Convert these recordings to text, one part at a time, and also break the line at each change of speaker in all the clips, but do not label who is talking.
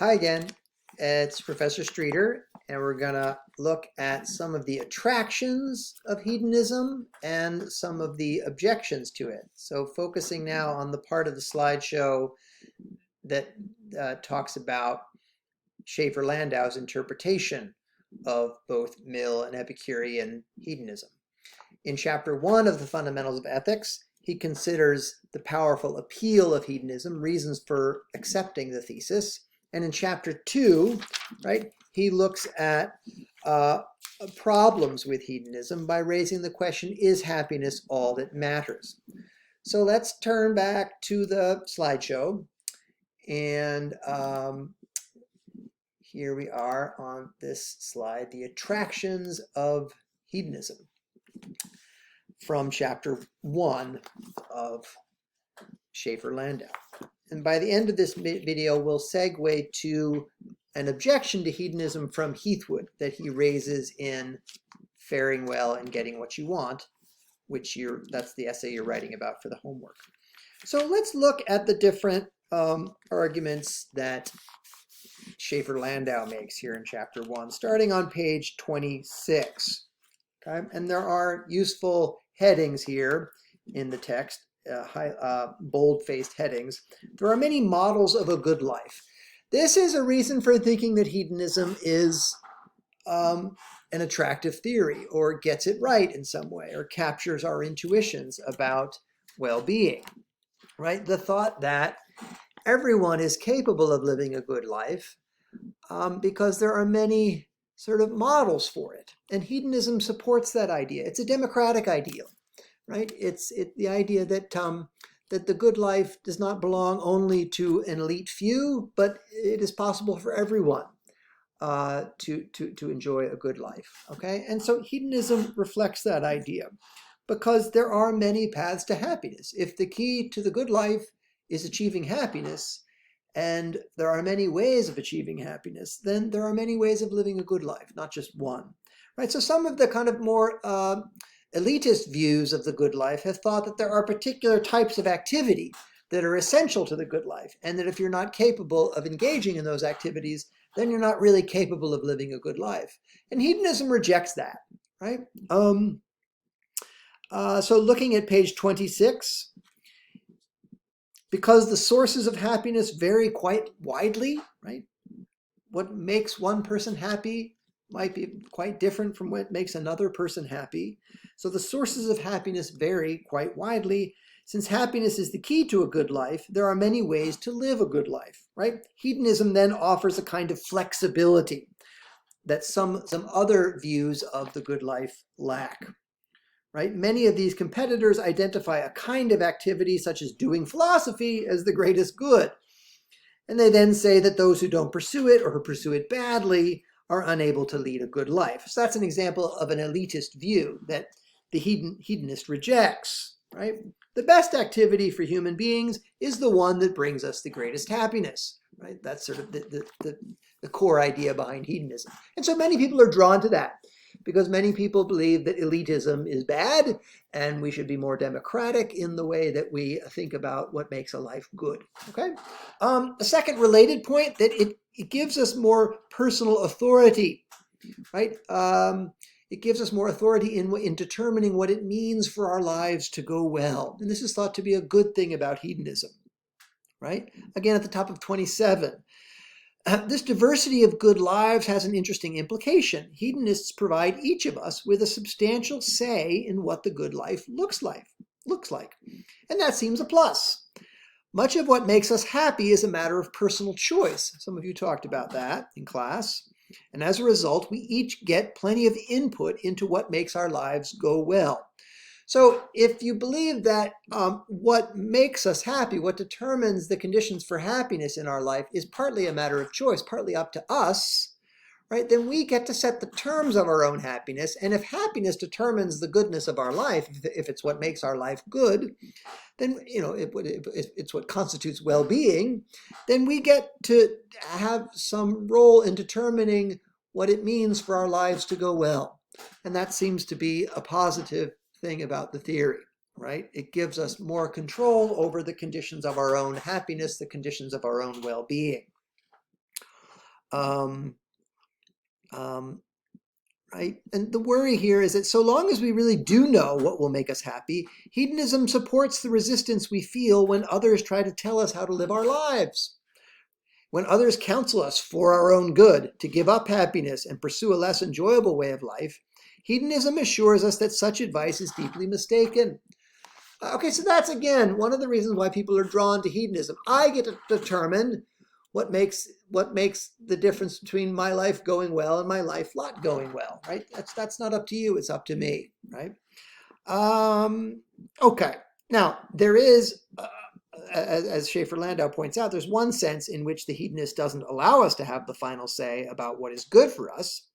Hi again, it's Professor Streeter, and we're going to look at some of the attractions of hedonism and some of the objections to it. So focusing now on the part of the slideshow that talks about Schaefer-Landau's interpretation of both Mill and Epicurean hedonism. In chapter 1 of the Fundamentals of Ethics, he considers the powerful appeal of hedonism, reasons for accepting the thesis. And in chapter 2, right, he looks at problems with hedonism by raising the question, is happiness all that matters? So let's turn back to the slideshow. And here we are on this slide, the attractions of hedonism from chapter 1 of Schaefer-Landau. And by the end of this video, we'll segue to an objection to hedonism from Heathwood that he raises in Faring Well and Getting What You Want, that's the essay you're writing about for the homework. So let's look at the different arguments that Schaefer-Landau makes here in chapter 1, starting on page 26. Okay? And there are useful headings here in the text, bold-faced headings. There are many models of a good life. This is a reason for thinking that hedonism is an attractive theory, or gets it right in some way, or captures our intuitions about well-being, right? The thought that everyone is capable of living a good life because there are many sort of models for it. And hedonism supports that idea. It's a democratic ideal, right? It's the idea that that the good life does not belong only to an elite few, but it is possible for everyone to enjoy a good life. Okay, and so hedonism reflects that idea because there are many paths to happiness. If the key to the good life is achieving happiness, and there are many ways of achieving happiness, then there are many ways of living a good life, not just one. Right? So some of the kind of more elitist views of the good life have thought that there are particular types of activity that are essential to the good life, and that if you're not capable of engaging in those activities, then you're not really capable of living a good life. And hedonism rejects that, right? So looking at page 26, because the sources of happiness vary quite widely, right? What makes one person happy might be quite different from what makes another person happy. So the sources of happiness vary quite widely. Since happiness is the key to a good life, there are many ways to live a good life, right? Hedonism then offers a kind of flexibility that some other views of the good life lack. Right? Many of these competitors identify a kind of activity such as doing philosophy as the greatest good. And they then say that those who don't pursue it or who pursue it badly are unable to lead a good life. So that's an example of an elitist view that the hedonist rejects, right? The best activity for human beings is the one that brings us the greatest happiness, right? That's sort of the core idea behind hedonism. And so many people are drawn to that, because many people believe that elitism is bad and we should be more democratic in the way that we think about what makes a life good. Okay. A second related point, that it gives us more personal authority, right? It gives us more authority in determining what it means for our lives to go well. And this is thought to be a good thing about hedonism, right? Again, at the top of 27, this diversity of good lives has an interesting implication. Hedonists provide each of us with a substantial say in what the good life looks like. And that seems a plus. Much of what makes us happy is a matter of personal choice. Some of you talked about that in class. And as a result, we each get plenty of input into what makes our lives go well. So if you believe that what makes us happy, what determines the conditions for happiness in our life is partly a matter of choice, partly up to us, right, then we get to set the terms of our own happiness. And if happiness determines the goodness of our life, if it's what makes our life good, then, it's what constitutes well-being, then we get to have some role in determining what it means for our lives to go well. And that seems to be a positive thing about the theory, right? It gives us more control over the conditions of our own happiness, the conditions of our own well-being. Um, um, right? And the worry here is that so long as we really do know what will make us happy, hedonism supports the resistance we feel when others try to tell us how to live our lives. When others counsel us for our own good to give up happiness and pursue a less enjoyable way of life, hedonism assures us that such advice is deeply mistaken. Okay, so that's again one of the reasons why people are drawn to hedonism. I get to determine what makes the difference between my life going well and my life not going well, right? That's not up to you, it's up to me, right? Okay, now there is, as Schaefer-Landau points out, there's one sense in which the hedonist doesn't allow us to have the final say about what is good for us.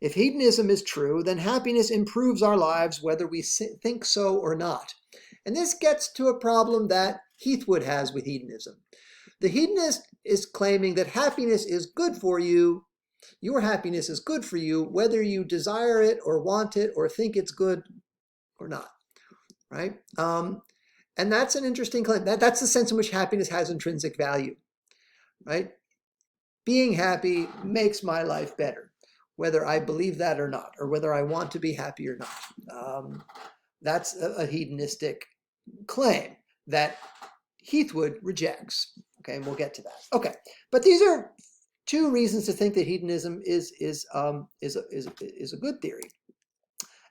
If hedonism is true, then happiness improves our lives whether we think so or not. And this gets to a problem that Heathwood has with hedonism. The hedonist is claiming that happiness is good for you. Your happiness is good for you, whether you desire it or want it or think it's good or not, right? And that's an interesting claim. That's the sense in which happiness has intrinsic value, right? Being happy makes my life better, whether I believe that or not, or whether I want to be happy or not. That's a hedonistic claim that Heathwood rejects. Okay, and we'll get to that. Okay, but these are two reasons to think that hedonism is a good theory.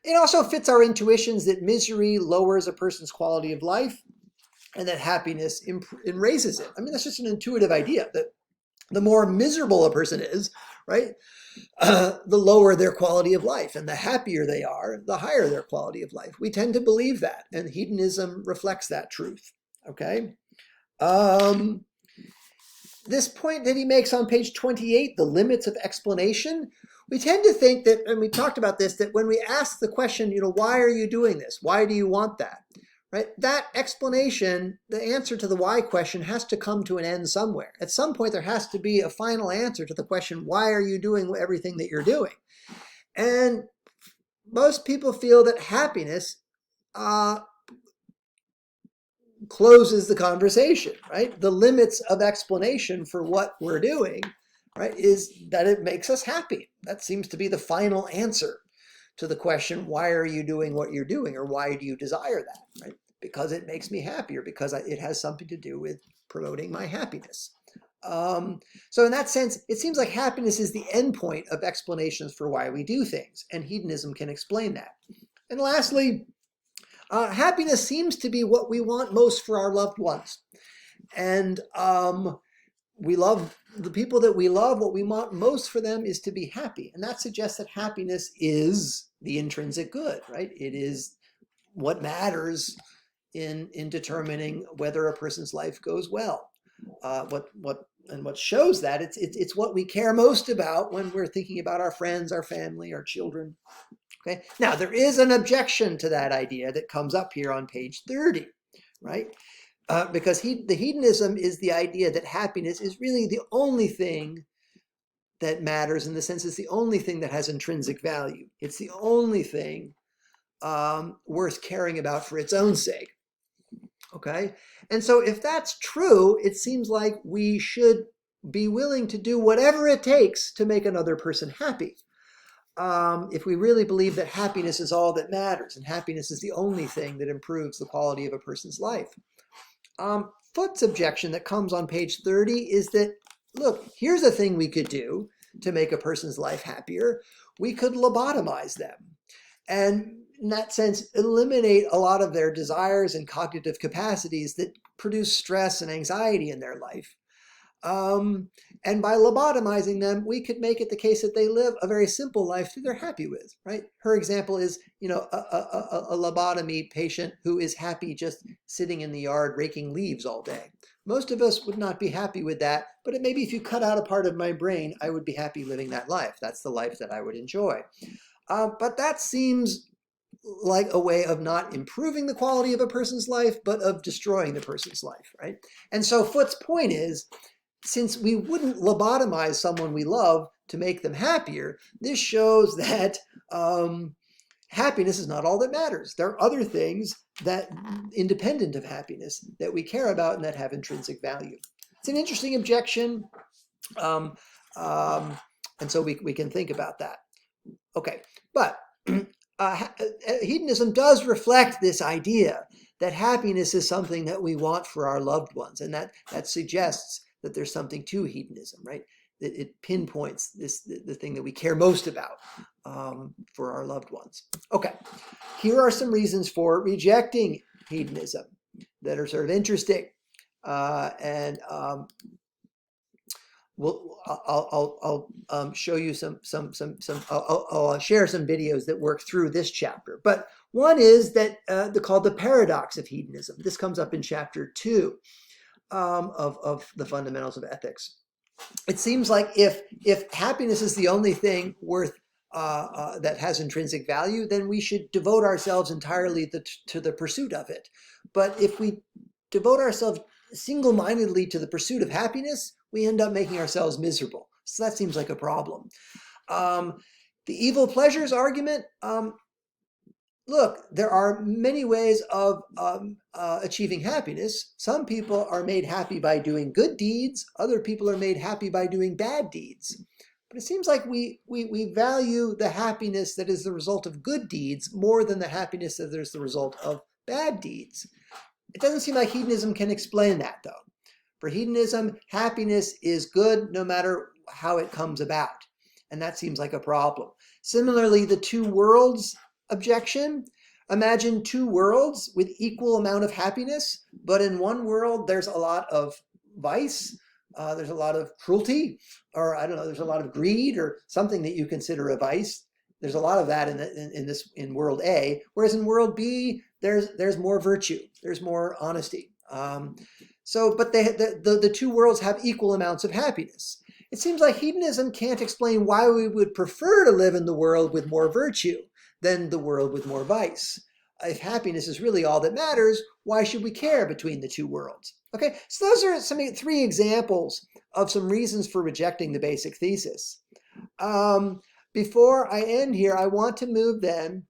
It also fits our intuitions that misery lowers a person's quality of life and that happiness raises it. I mean, that's just an intuitive idea that the more miserable a person is, right, the lower their quality of life. And the happier they are, the higher their quality of life. We tend to believe that, and hedonism reflects that truth, okay? This point that he makes on page 28, the limits of explanation, we tend to think that, and we talked about this, that when we ask the question, why are you doing this? Why do you want that? Right? That explanation, the answer to the why question has to come to an end somewhere. At some point, there has to be a final answer to the question, why are you doing everything that you're doing? And most people feel that happiness closes the conversation, right? The limits of explanation for what we're doing, right, is that it makes us happy. That seems to be the final answer to the question, why are you doing what you're doing, or why do you desire that, right? Because it makes me happy, or because it has something to do with promoting my happiness. So in that sense, it seems like happiness is the endpoint of explanations for why we do things, and hedonism can explain that. And lastly, happiness seems to be what we want most for our loved ones. And we love the people that we love. What we want most for them is to be happy. And that suggests that happiness is the intrinsic good, right? It is what matters in determining whether a person's life goes well. What shows that it's what we care most about when we're thinking about our friends, our family, our children. Okay. Now, there is an objection to that idea that comes up here on page 30, right? Because the hedonism is the idea that happiness is really the only thing that matters, in the sense it's the only thing that has intrinsic value. It's the only thing worth caring about for its own sake. Okay? And so if that's true, it seems like we should be willing to do whatever it takes to make another person happy. If we really believe that happiness is all that matters, and happiness is the only thing that improves the quality of a person's life. Foot's objection that comes on page 30 is that, look, here's a thing we could do to make a person's life happier. We could lobotomize them. And in that sense, eliminate a lot of their desires and cognitive capacities that produce stress and anxiety in their life. And by lobotomizing them, we could make it the case that they live a very simple life that they're happy with, right? Her example is, a lobotomy patient who is happy just sitting in the yard raking leaves all day. Most of us would not be happy with that, but maybe if you cut out a part of my brain, I would be happy living that life. That's the life that I would enjoy. But that seems like a way of not improving the quality of a person's life, but of destroying the person's life, right? And so Foot's point is, since we wouldn't lobotomize someone we love to make them happier, this shows that happiness is not all that matters. There are other things that, independent of happiness, that we care about and that have intrinsic value. It's an interesting objection. And so we can think about that. Okay, but hedonism does reflect this idea that happiness is something that we want for our loved ones, and that suggests that there's something to hedonism, right? It pinpoints the thing that we care most about for our loved ones. Okay, here are some reasons for rejecting hedonism that are sort of interesting, and I'll show you some. I'll share some videos that work through this chapter. But one is that they're called the paradox of hedonism. This comes up in chapter 2 of the Fundamentals of Ethics. It seems like if happiness is the only thing worth that has intrinsic value, then we should devote ourselves entirely to the pursuit of it. But if we devote ourselves single-mindedly to the pursuit of happiness, we end up making ourselves miserable. So that seems like a problem. The evil pleasures argument, look, there are many ways of achieving happiness. Some people are made happy by doing good deeds. Other people are made happy by doing bad deeds. But it seems like we value the happiness that is the result of good deeds more than the happiness that is the result of bad deeds. It doesn't seem like hedonism can explain that, though. For hedonism, happiness is good no matter how it comes about. And that seems like a problem. Similarly, the two worlds objection. Imagine two worlds with equal amount of happiness, but in one world there's a lot of vice, there's a lot of cruelty, or I don't know, there's a lot of greed or something that you consider a vice. There's a lot of that in world A, whereas in world B there's more virtue, there's more honesty. But the two worlds have equal amounts of happiness. It seems like hedonism can't explain why we would prefer to live in the world with more virtue than the world with more vice. If happiness is really all that matters, why should we care between the two worlds? Okay, so those are three examples of some reasons for rejecting the basic thesis. Before I end here, I want to move then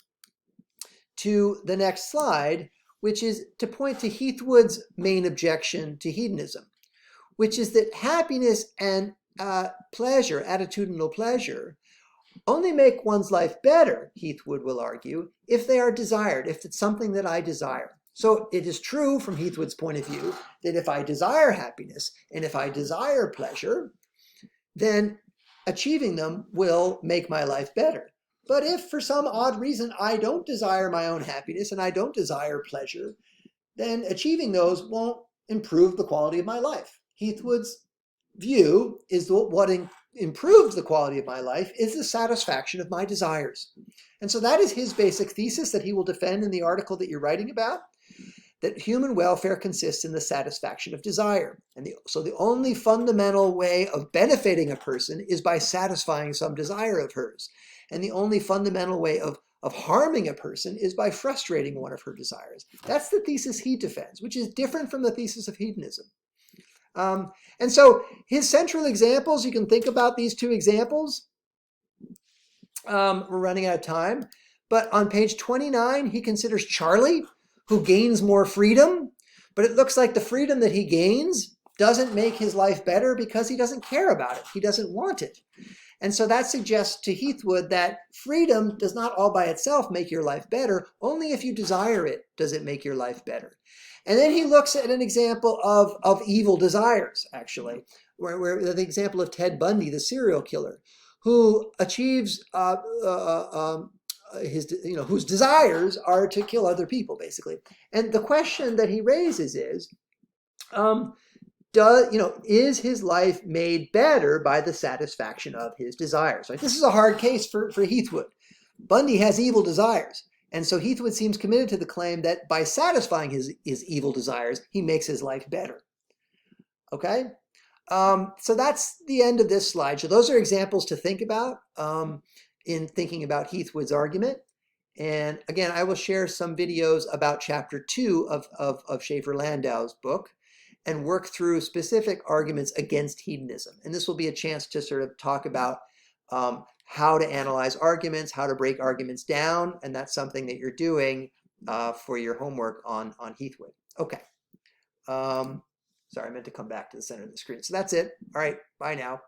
to the next slide, which is to point to Heathwood's main objection to hedonism, which is that happiness and pleasure, attitudinal pleasure, only make one's life better, Heathwood will argue, if they are desired, if it's something that I desire. So it is true from Heathwood's point of view that if I desire happiness and if I desire pleasure, then achieving them will make my life better. But if for some odd reason I don't desire my own happiness and I don't desire pleasure, then achieving those won't improve the quality of my life. Heathwood's view is that what improves the quality of my life is the satisfaction of my desires. And so that is his basic thesis that he will defend in the article that you're writing about, that human welfare consists in the satisfaction of desire. And so the only fundamental way of benefiting a person is by satisfying some desire of hers. And the only fundamental way of harming a person is by frustrating one of her desires. That's the thesis he defends, which is different from the thesis of hedonism. And so his central examples, you can think about these two examples. We're running out of time. But on page 29, he considers Charlie, who gains more freedom. But it looks like the freedom that he gains doesn't make his life better because he doesn't care about it. He doesn't want it. And so that suggests to Heathwood that freedom does not all by itself make your life better. Only if you desire it does it make your life better. And then he looks at an example of evil desires, actually, where the example of Ted Bundy, the serial killer, who achieves whose desires are to kill other people, basically. And the question that he raises is, is his life made better by the satisfaction of his desires? Right? This is a hard case for Heathwood. Bundy has evil desires. And so Heathwood seems committed to the claim that by satisfying his evil desires, he makes his life better. Okay? So that's the end of this slide. So those are examples to think about in thinking about Heathwood's argument. And again, I will share some videos about chapter 2 of Schaefer-Landau's book and work through specific arguments against hedonism. And this will be a chance to sort of talk about how to analyze arguments, how to break arguments down, and that's something that you're doing for your homework on Heathwood. Okay. Sorry, I meant to come back to the center of the screen. So that's it. All right, bye now.